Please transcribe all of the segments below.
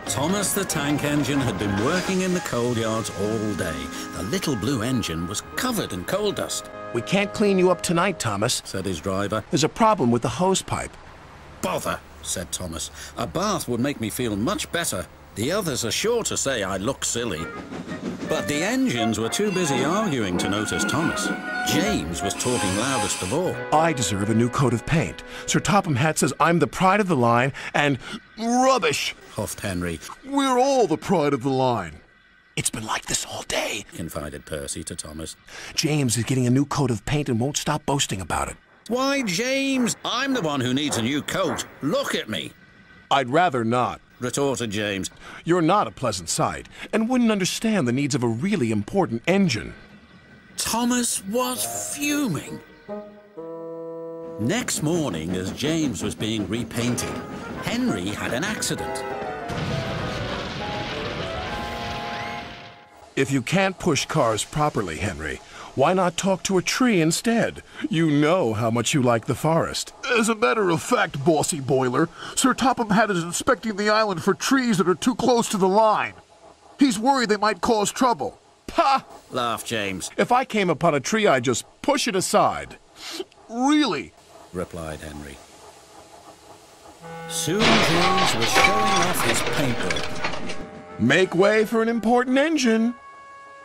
Thomas the tank engine had been working in the coal yards all day. The little blue engine was covered in coal dust. We can't clean you up tonight, Thomas, said his driver. There's a problem with the hose pipe. Bother, said Thomas. A bath would make me feel much better. The others are sure to say I look silly. But the engines were too busy arguing to notice Thomas. James was talking loudest of all. I deserve a new coat of paint. Sir Topham Hatt says I'm the pride of the line, and rubbish, huffed Henry. We're all the pride of the line. It's been like this all day, confided Percy to Thomas. James is getting a new coat of paint and won't stop boasting about it. Why, James, I'm the one who needs a new coat. Look at me. I'd rather not, retorted James. You're not a pleasant sight, and wouldn't understand the needs of a really important engine. Thomas was fuming. Next morning, as James was being repainted, Henry had an accident. If you can't push cars properly, Henry, why not talk to a tree instead? You know how much you like the forest. As a matter of fact, bossy boiler, Sir Topham Hatt is inspecting the island for trees that are too close to the line. He's worried they might cause trouble. Pah! Laughed James. If I came upon a tree, I'd just push it aside. Really? Replied Henry. Soon James was showing off his paintwork. Make way for an important engine.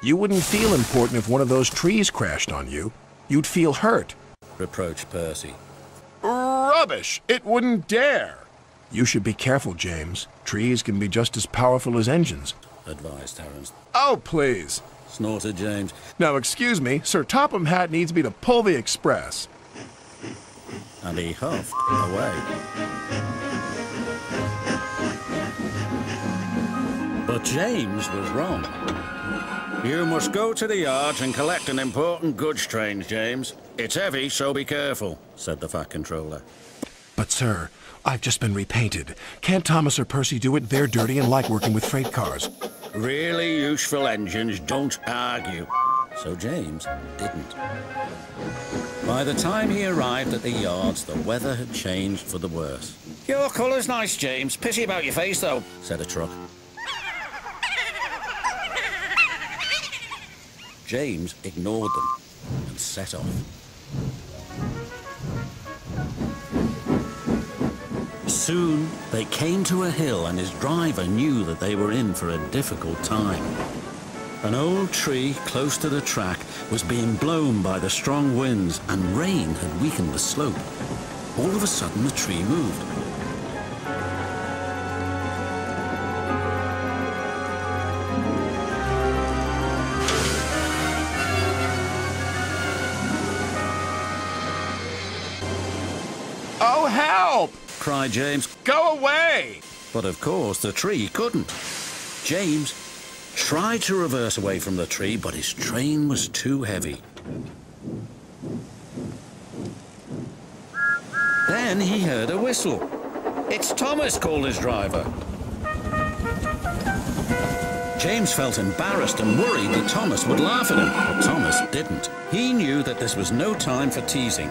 You wouldn't feel important if one of those trees crashed on you. You'd feel hurt, reproached Percy. Rubbish! It wouldn't dare! You should be careful, James. Trees can be just as powerful as engines, advised Terence. Oh, please, snorted James. Now, excuse me, Sir Topham Hatt needs me to pull the express. And he huffed away. But James was wrong. You must go to the yards and collect an important goods train, James. It's heavy, so be careful, said the Fat Controller. But, sir, I've just been repainted. Can't Thomas or Percy do it? They're dirty and like working with freight cars. Really useful engines don't argue. So James didn't. By the time he arrived at the yards, the weather had changed for the worse. Your colour's nice, James. Pity about your face, though, said a truck. James ignored them and set off. Soon, they came to a hill and his driver knew that they were in for a difficult time. An old tree close to the track was being blown by the strong winds and rain had weakened the slope. All of a sudden, the tree moved. Oh, help! Cried James. Go away! But of course, the tree couldn't. James tried to reverse away from the tree, but his train was too heavy. Then he heard a whistle. It's Thomas, called his driver. James felt embarrassed and worried that Thomas would laugh at him, but Thomas didn't. He knew that this was no time for teasing.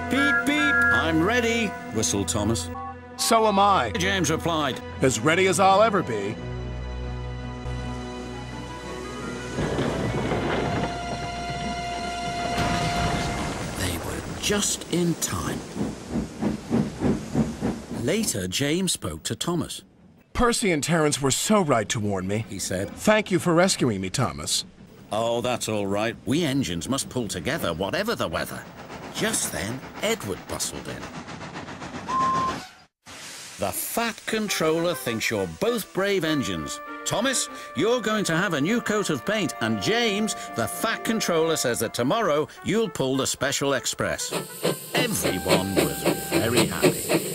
Beep, beep, I'm ready, whistled Thomas. So am I, James replied. As ready as I'll ever be. They were just in time. Later, James spoke to Thomas. Percy and Terence were so right to warn me, he said. Thank you for rescuing me, Thomas. Oh, that's all right. We engines must pull together, whatever the weather. Just then, Edward bustled in. The Fat Controller thinks you're both brave engines. Thomas, you're going to have a new coat of paint, and James, the Fat Controller says that tomorrow you'll pull the Special Express. Everyone was very happy.